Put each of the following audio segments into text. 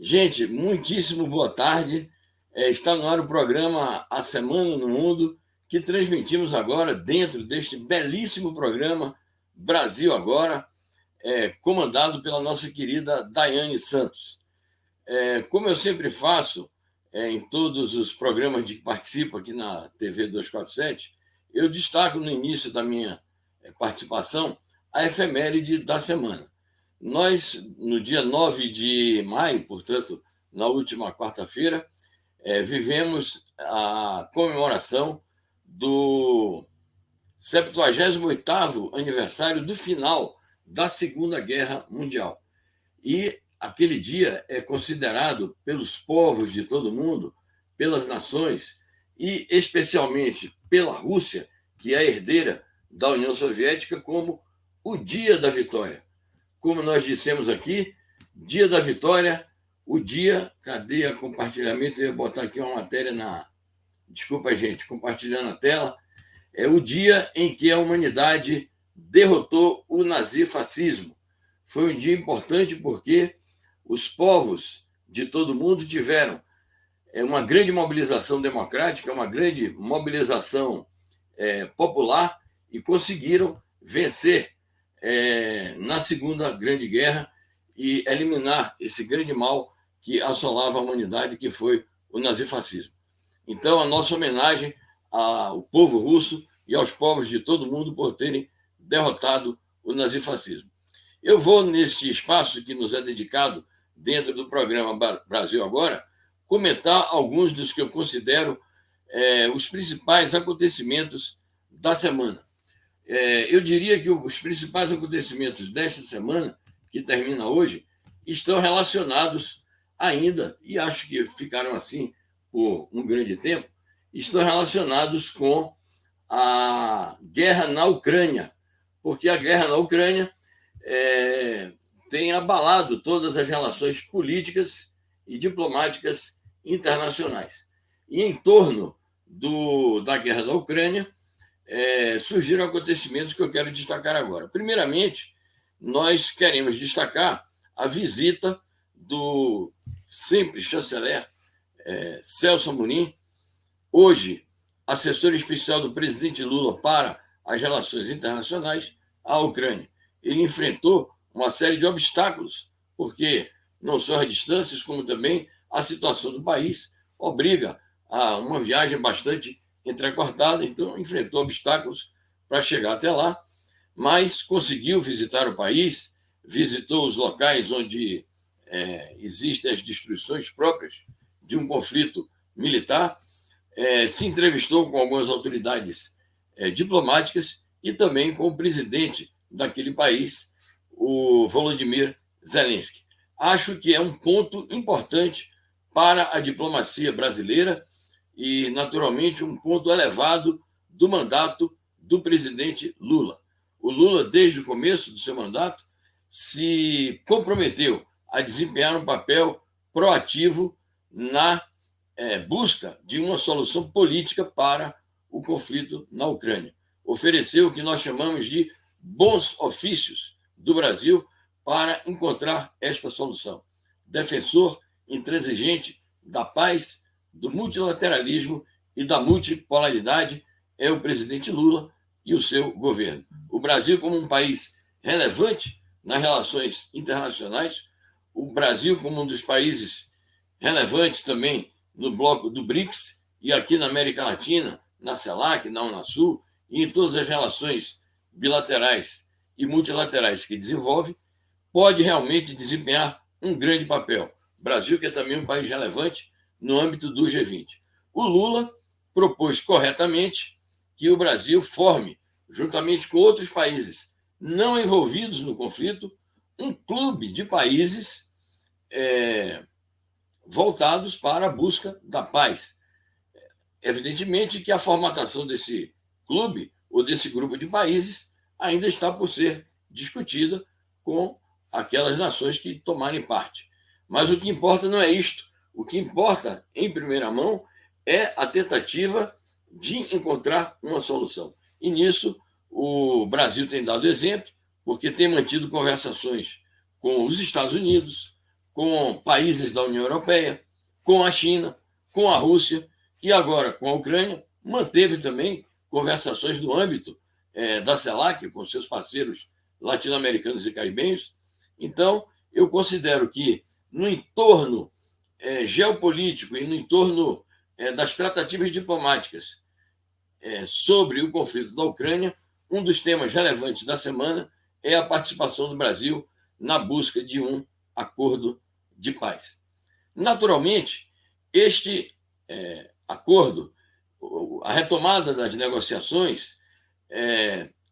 Gente, muitíssimo boa tarde. Está no ar o programa A Semana no Mundo, que transmitimos agora dentro deste belíssimo programa Brasil Agora, comandado pela nossa querida Daiane Santos. Como eu sempre faço em todos os programas de que participo aqui na TV 247, eu destaco no início da minha participação a efeméride da semana. Nós, no dia 9 de maio, portanto, na última quarta-feira, vivemos a comemoração do 78º aniversário do final da Segunda Guerra Mundial. E aquele dia é considerado pelos povos de todo o mundo, pelas nações e especialmente pela Rússia, que é a herdeira da União Soviética, como o Dia da Vitória. Como nós dissemos aqui, Dia da Vitória, o dia... Cadê o compartilhamento? Eu ia botar aqui uma matéria na... Desculpa, gente, compartilhando a tela. É o dia em que a humanidade derrotou o nazifascismo. Foi um dia importante porque os povos de todo o mundo tiveram uma grande mobilização democrática, uma grande mobilização popular e conseguiram vencer na Segunda Grande Guerra e eliminar esse grande mal que assolava a humanidade, que foi o nazifascismo. Então, a nossa homenagem ao povo russo e aos povos de todo o mundo por terem derrotado o nazifascismo. Eu vou, nesse espaço que nos é dedicado dentro do programa Brasil Agora, comentar alguns dos que eu considero os principais acontecimentos da semana. Eu diria que os principais acontecimentos desta semana, que termina hoje, estão relacionados ainda, e acho que ficaram assim por um grande tempo, estão relacionados com a guerra na Ucrânia, porque a guerra na Ucrânia tem abalado todas as relações políticas e diplomáticas internacionais. E em torno da guerra da Ucrânia, surgiram acontecimentos que eu quero destacar agora. Primeiramente, nós queremos destacar a visita do sempre chanceler Celso Amorim, hoje assessor especial do presidente Lula para as relações internacionais, à Ucrânia. Ele enfrentou uma série de obstáculos, porque não só as distâncias, como também a situação do país obriga a uma viagem bastante entrecortada, então enfrentou obstáculos para chegar até lá, mas conseguiu visitar o país, visitou os locais onde existem as destruições próprias de um conflito militar, se entrevistou com algumas autoridades diplomáticas e também com o presidente daquele país, o Volodymyr Zelensky. Acho que é um ponto importante para a diplomacia brasileira e, naturalmente, um ponto elevado do mandato do presidente Lula. O Lula, desde o começo do seu mandato, se comprometeu a desempenhar um papel proativo na busca de uma solução política para o conflito na Ucrânia. Ofereceu o que nós chamamos de bons ofícios do Brasil para encontrar esta solução. Defensor intransigente da paz, do multilateralismo e da multipolaridade é o presidente Lula e o seu governo. O Brasil, como um país relevante nas relações internacionais, o Brasil, como um dos países relevantes também no bloco do BRICS e aqui na América Latina, na CELAC, na Unasul e em todas as relações bilaterais e multilaterais que desenvolve, pode realmente desempenhar um grande papel. O Brasil, que é também um país relevante no âmbito do G20. O Lula propôs corretamente que o Brasil forme, juntamente com outros países não envolvidos no conflito, um clube de países voltados para a busca da paz. Evidentemente que a formatação desse clube ou desse grupo de países ainda está por ser discutida com aquelas nações que tomarem parte. Mas o que importa não é isto. O que importa, em primeira mão, é a tentativa de encontrar uma solução. E nisso o Brasil tem dado exemplo, porque tem mantido conversações com os Estados Unidos, com países da União Europeia, com a China, com a Rússia e agora com a Ucrânia. Manteve também conversações no âmbito da CELAC, com seus parceiros latino-americanos e caribenhos. Então, eu considero que, no entorno geopolítico e no entorno das tratativas diplomáticas sobre o conflito da Ucrânia, um dos temas relevantes da semana é a participação do Brasil na busca de um acordo de paz. Naturalmente, este acordo, a retomada das negociações,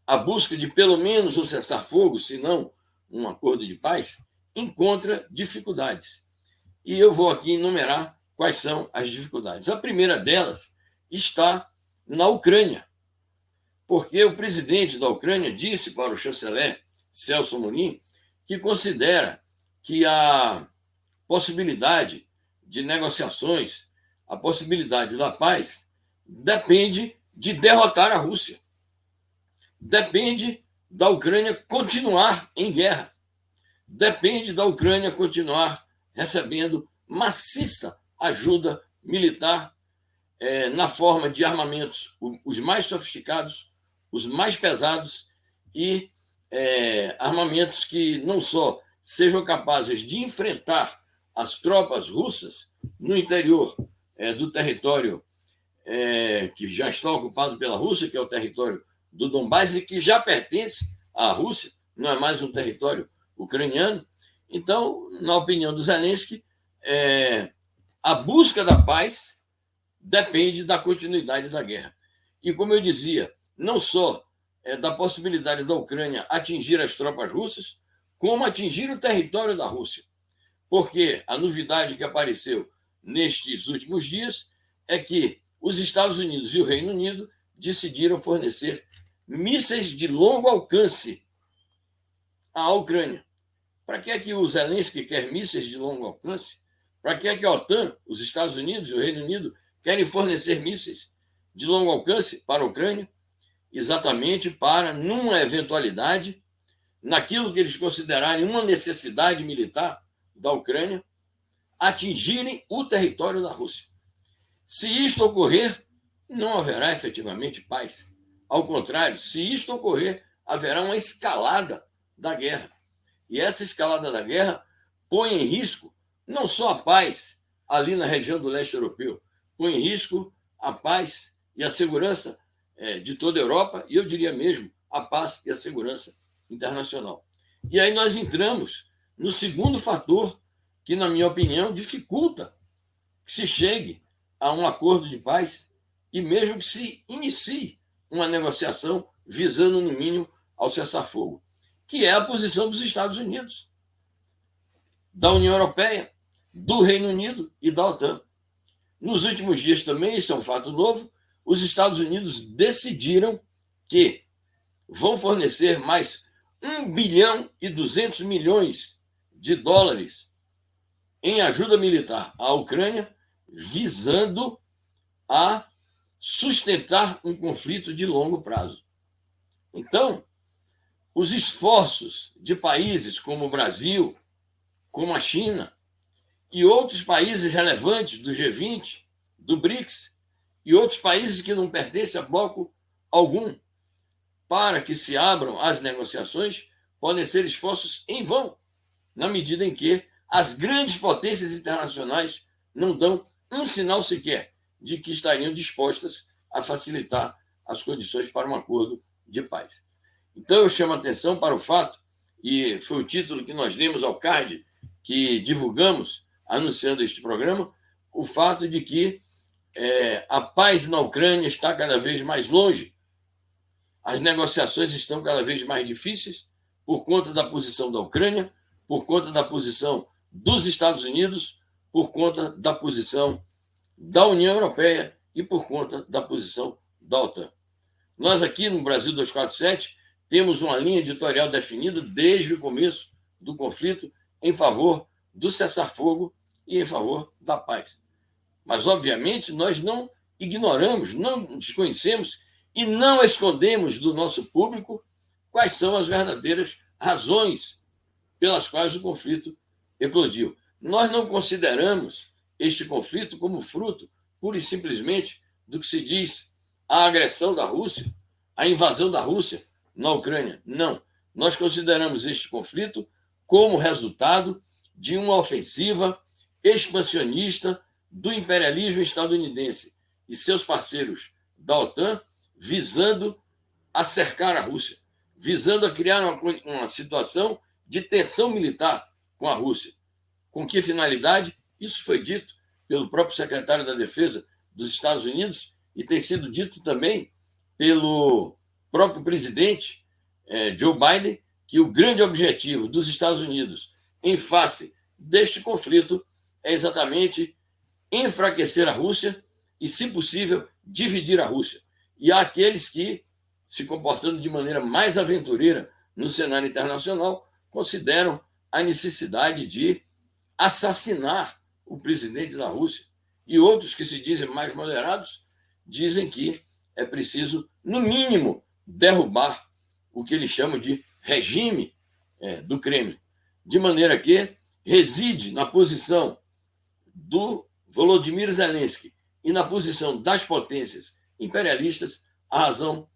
a busca de pelo menos um cessar-fogo, se não um acordo de paz, encontra dificuldades. E eu vou aqui enumerar quais são as dificuldades. A primeira delas está na Ucrânia, porque o presidente da Ucrânia disse para o chanceler Celso Amorim que considera que a possibilidade de negociações, a possibilidade da paz, depende de derrotar a Rússia. Depende da Ucrânia continuar em guerra. Depende da Ucrânia continuar recebendo maciça ajuda militar na forma de armamentos os mais sofisticados, os mais pesados e armamentos que não só sejam capazes de enfrentar as tropas russas no interior do território que já está ocupado pela Rússia, que é o território do Donbás e que já pertence à Rússia, não é mais um território ucraniano. Então, na opinião do Zelensky, a busca da paz depende da continuidade da guerra. E, como eu dizia, não só da possibilidade da Ucrânia atingir as tropas russas, como atingir o território da Rússia. Porque a novidade que apareceu nestes últimos dias é que os Estados Unidos e o Reino Unido decidiram fornecer mísseis de longo alcance à Ucrânia. Para que é que o Zelensky quer mísseis de longo alcance? Para que é que a OTAN, os Estados Unidos e o Reino Unido querem fornecer mísseis de longo alcance para a Ucrânia? Exatamente para, numa eventualidade, naquilo que eles considerarem uma necessidade militar da Ucrânia, atingirem o território da Rússia. Se isto ocorrer, não haverá efetivamente paz. Ao contrário, se isto ocorrer, haverá uma escalada da guerra. E essa escalada da guerra põe em risco não só a paz ali na região do leste europeu, põe em risco a paz e a segurança de toda a Europa, e eu diria mesmo a paz e a segurança internacional. E aí nós entramos no segundo fator que, na minha opinião, dificulta que se chegue a um acordo de paz e mesmo que se inicie uma negociação visando, no mínimo, ao cessar-fogo, que é a posição dos Estados Unidos, da União Europeia, do Reino Unido e da OTAN. Nos últimos dias também, isso é um fato novo, os Estados Unidos decidiram que vão fornecer mais 1 bilhão e 200 milhões de dólares em ajuda militar à Ucrânia, visando a sustentar um conflito de longo prazo. Então, os esforços de países como o Brasil, como a China e outros países relevantes do G20, do BRICS e outros países que não pertencem a bloco algum, para que se abram as negociações, podem ser esforços em vão, na medida em que as grandes potências internacionais não dão um sinal sequer de que estariam dispostas a facilitar as condições para um acordo de paz. Então, eu chamo a atenção para o fato, e foi o título que nós demos ao card que divulgamos anunciando este programa, o fato de que a paz na Ucrânia está cada vez mais longe, as negociações estão cada vez mais difíceis por conta da posição da Ucrânia, por conta da posição dos Estados Unidos, por conta da posição da União Europeia e por conta da posição da OTAN. Nós aqui no Brasil 247 temos uma linha editorial definida desde o começo do conflito em favor do cessar-fogo e em favor da paz. Mas, obviamente, nós não ignoramos, não desconhecemos e não escondemos do nosso público quais são as verdadeiras razões pelas quais o conflito eclodiu. Nós não consideramos este conflito como fruto, pura e simplesmente, do que se diz a agressão da Rússia, a invasão da Rússia na Ucrânia. Não. Nós consideramos este conflito como resultado de uma ofensiva expansionista do imperialismo estadunidense e seus parceiros da OTAN, visando a cercar a Rússia, visando a criar uma situação de tensão militar com a Rússia. Com que finalidade? Isso foi dito pelo próprio secretário da Defesa dos Estados Unidos e tem sido dito também pelo próprio presidente Joe Biden, que o grande objetivo dos Estados Unidos em face deste conflito é exatamente enfraquecer a Rússia e, se possível, dividir a Rússia. E há aqueles que, se comportando de maneira mais aventureira no cenário internacional, consideram a necessidade de assassinar o presidente da Rússia. E outros que se dizem mais moderados dizem que é preciso, no mínimo, derrubar o que eles chamam de regime do Kremlin, de maneira que reside na posição do Volodymyr Zelensky e na posição das potências imperialistas a razão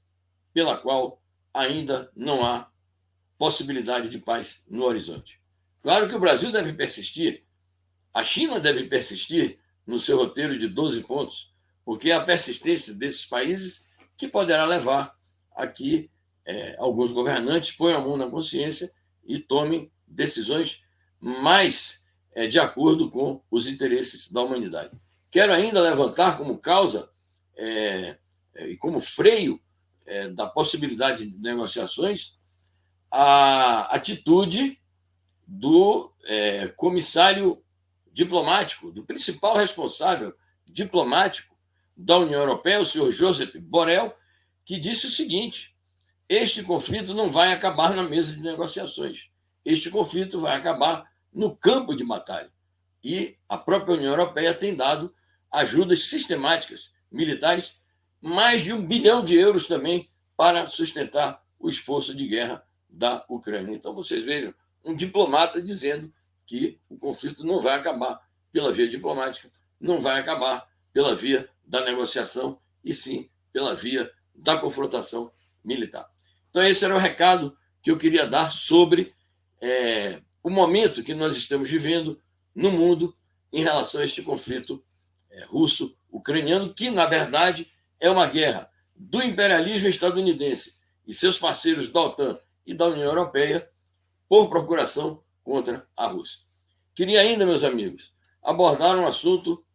pela qual ainda não há possibilidade de paz no horizonte. Claro que o Brasil deve persistir, a China deve persistir no seu roteiro de 12 pontos, porque é a persistência desses países que poderá levar a que alguns governantes ponham a mão na consciência e tomem decisões mais de acordo com os interesses da humanidade. Quero ainda levantar como causa e como freio da possibilidade de negociações a atitude do comissário diplomático, do principal responsável diplomático da União Europeia, o senhor Josep Borrell, que disse o seguinte: este conflito não vai acabar na mesa de negociações, este conflito vai acabar no campo de batalha. E a própria União Europeia tem dado ajudas sistemáticas militares, mais de 1 bilhão de euros também, para sustentar o esforço de guerra da Ucrânia. Então, vocês vejam, um diplomata dizendo que o conflito não vai acabar pela via diplomática, não vai acabar pela via da negociação, e sim pela via da confrontação militar. Então, esse era o recado que eu queria dar sobre o momento que nós estamos vivendo no mundo em relação a este conflito russo-ucraniano, que, na verdade, é uma guerra do imperialismo estadunidense e seus parceiros da OTAN e da União Europeia por procuração contra a Rússia. Queria ainda, meus amigos, abordar um assunto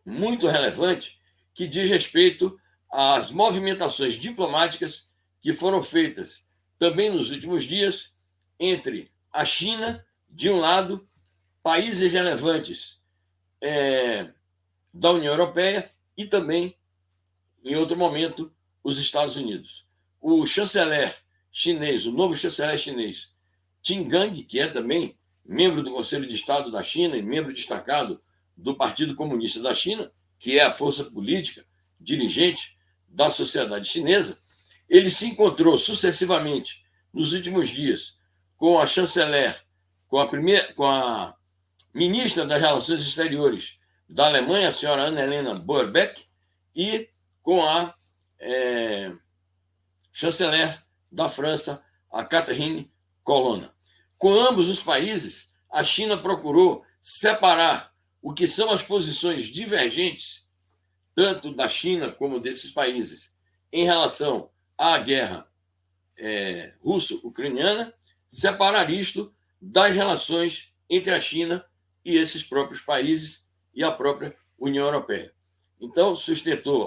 muito relevante que diz respeito às movimentações diplomáticas que foram feitas também nos últimos dias entre a China, de um lado, países relevantes da União Europeia e também, em outro momento, os Estados Unidos. O chanceler chinês, o novo chanceler chinês, Qin Gang, que é também membro do Conselho de Estado da China e membro destacado do Partido Comunista da China, que é a força política dirigente da sociedade chinesa, ele se encontrou sucessivamente nos últimos dias com a chanceler, com a ministra das Relações Exteriores da Alemanha, a senhora Annalena Baerbock, e com a chanceler da França, a Catherine Colonna. Com ambos os países, a China procurou separar o que são as posições divergentes, tanto da China como desses países, em relação à guerra russo-ucraniana, separar isto das relações entre a China e esses próprios países e a própria União Europeia. Então,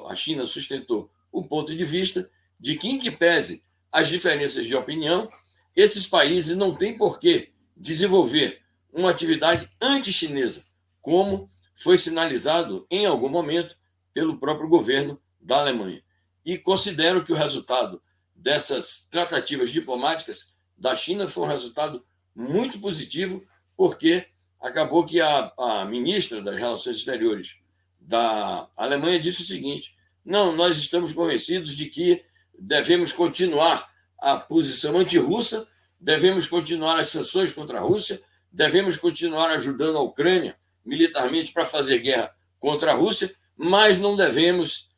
a China sustentou o ponto de vista de que, em que pese as diferenças de opinião, esses países não têm por que desenvolver uma atividade anti-chinesa, como foi sinalizado em algum momento pelo próprio governo da Alemanha. E considero que o resultado dessas tratativas diplomáticas da China foi um resultado muito positivo, porque acabou que a ministra das Relações Exteriores da Alemanha disse o seguinte: não, nós estamos convencidos de que devemos continuar a posição anti-russa, devemos continuar as sanções contra a Rússia, devemos continuar ajudando a Ucrânia militarmente para fazer guerra contra a Rússia, mas não devemos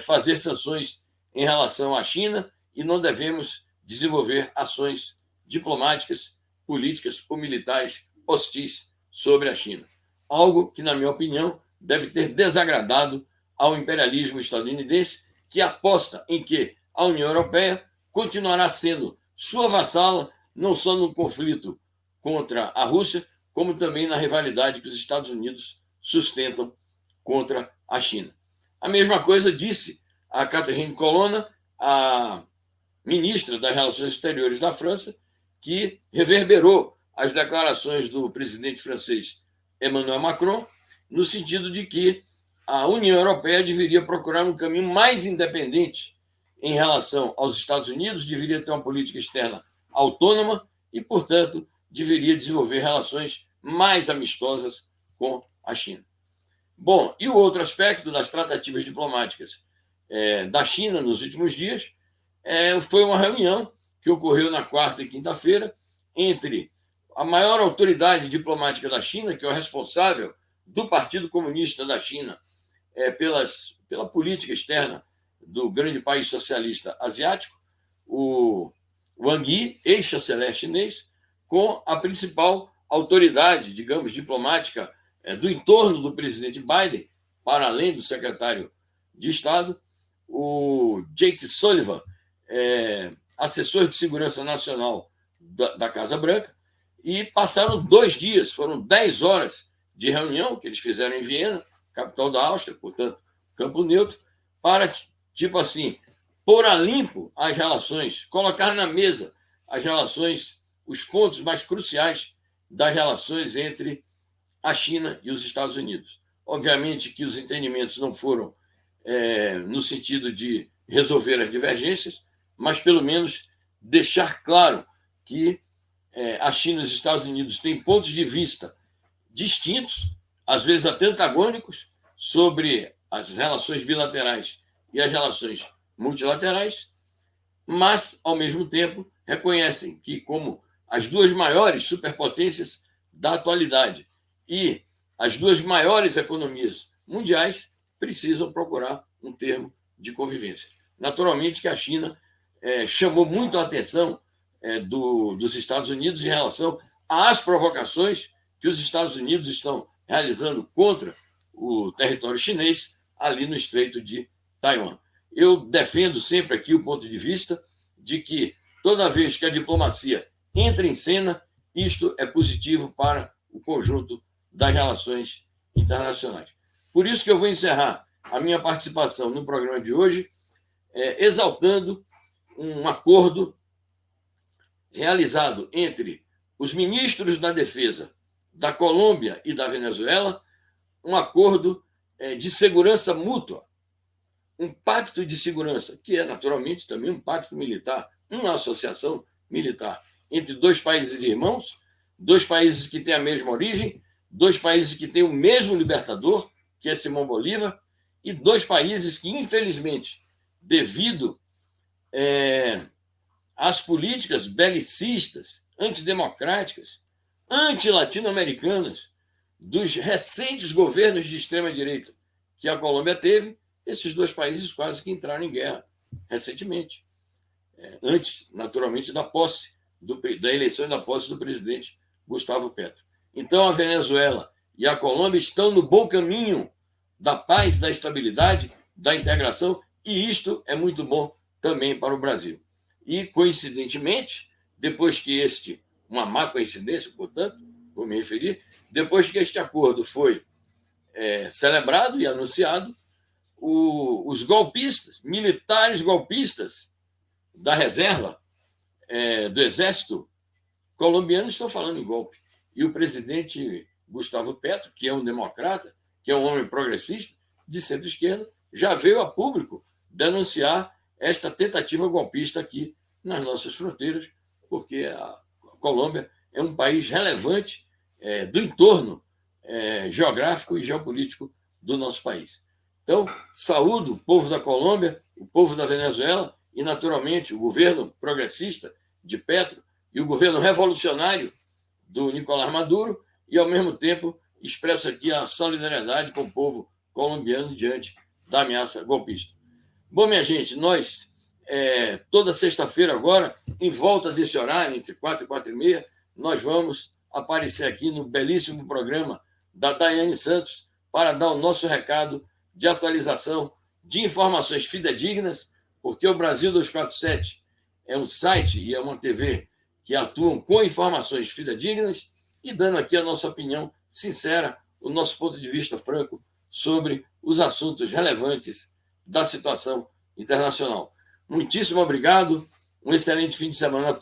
fazer sanções em relação à China e não devemos desenvolver ações diplomáticas, políticas ou militares hostis sobre a China. Algo que, na minha opinião, deve ter desagradado ao imperialismo estadunidense, que aposta em que a União Europeia continuará sendo sua vassala, não só no conflito contra a Rússia, como também na rivalidade que os Estados Unidos sustentam contra a China. A mesma coisa disse a Catherine Colonna, a ministra das Relações Exteriores da França, que reverberou as declarações do presidente francês Emmanuel Macron, no sentido de que a União Europeia deveria procurar um caminho mais independente em relação aos Estados Unidos, deveria ter uma política externa autônoma e, portanto, deveria desenvolver relações mais amistosas com a China. Bom, e o outro aspecto das tratativas diplomáticas da China nos últimos dias foi uma reunião que ocorreu na quarta e quinta-feira entre a maior autoridade diplomática da China, que é o responsável do Partido Comunista da China pela política externa do grande país socialista asiático, o Wang Yi, ex-chanceler chinês, com a principal autoridade, digamos, diplomática do entorno do presidente Biden, para além do secretário de Estado, o Jake Sullivan, assessor de segurança nacional da Casa Branca, e passaram 2 dias, foram 10 horas de reunião que eles fizeram em Viena, capital da Áustria, portanto, campo neutro, para, tipo assim, pôr a limpo as relações, colocar na mesa as relações, os pontos mais cruciais das relações entre a China e os Estados Unidos. Obviamente que os entendimentos não foram no sentido de resolver as divergências, mas pelo menos deixar claro que a China e os Estados Unidos têm pontos de vista distintos, às vezes até antagônicos, sobre as relações bilaterais e as relações multilaterais, mas, ao mesmo tempo, reconhecem que, como as 2 maiores superpotências da atualidade e as 2 maiores economias mundiais, precisam procurar um termo de convivência. Naturalmente que a China chamou muito a atenção dos Estados Unidos em relação às provocações que os Estados Unidos estão realizando contra o território chinês ali no Estreito de Taiwan. Eu defendo sempre aqui o ponto de vista de que toda vez que a diplomacia entra em cena, isto é positivo para o conjunto das relações internacionais. Por isso que eu vou encerrar a minha participação no programa de hoje exaltando um acordo realizado entre os ministros da Defesa da Colômbia e da Venezuela, um acordo de segurança mútua, um pacto de segurança, que é naturalmente também um pacto militar, uma associação militar entre 2 países irmãos, 2 países que têm a mesma origem, 2 países que têm o mesmo libertador, que é Simão Bolívar, e 2 países que, infelizmente, devido às políticas belicistas, antidemocráticas, anti-latino-americanas dos recentes governos de extrema-direita que a Colômbia teve, esses 2 países quase que entraram em guerra recentemente, antes, naturalmente, da eleição e da posse do presidente Gustavo Petro. Então, a Venezuela e a Colômbia estão no bom caminho da paz, da estabilidade, da integração, e isto é muito bom também para o Brasil. E, coincidentemente, depois que uma má coincidência, portanto, vou me referir, depois que este acordo foi celebrado e anunciado, os golpistas, militares golpistas da reserva do exército colombiano estão falando em golpe. E o presidente Gustavo Petro, que é um democrata, que é um homem progressista, de centro-esquerda, já veio a público denunciar esta tentativa golpista aqui nas nossas fronteiras, porque a Colômbia é um país relevante do entorno geográfico e geopolítico do nosso país. Então, saúdo o povo da Colômbia, o povo da Venezuela e, naturalmente, o governo progressista de Petro e o governo revolucionário do Nicolás Maduro e, ao mesmo tempo, expresso aqui a solidariedade com o povo colombiano diante da ameaça golpista. Bom, minha gente, nós, toda sexta-feira agora, em volta desse horário, entre 4 e 4h30, nós vamos aparecer aqui no belíssimo programa da Daiane Santos para dar o nosso recado de atualização de informações fidedignas, porque o Brasil 247 é um site e é uma TV que atuam com informações fidedignas e dando aqui a nossa opinião sincera, o nosso ponto de vista franco sobre os assuntos relevantes da situação internacional. Muitíssimo obrigado, um excelente fim de semana a todos.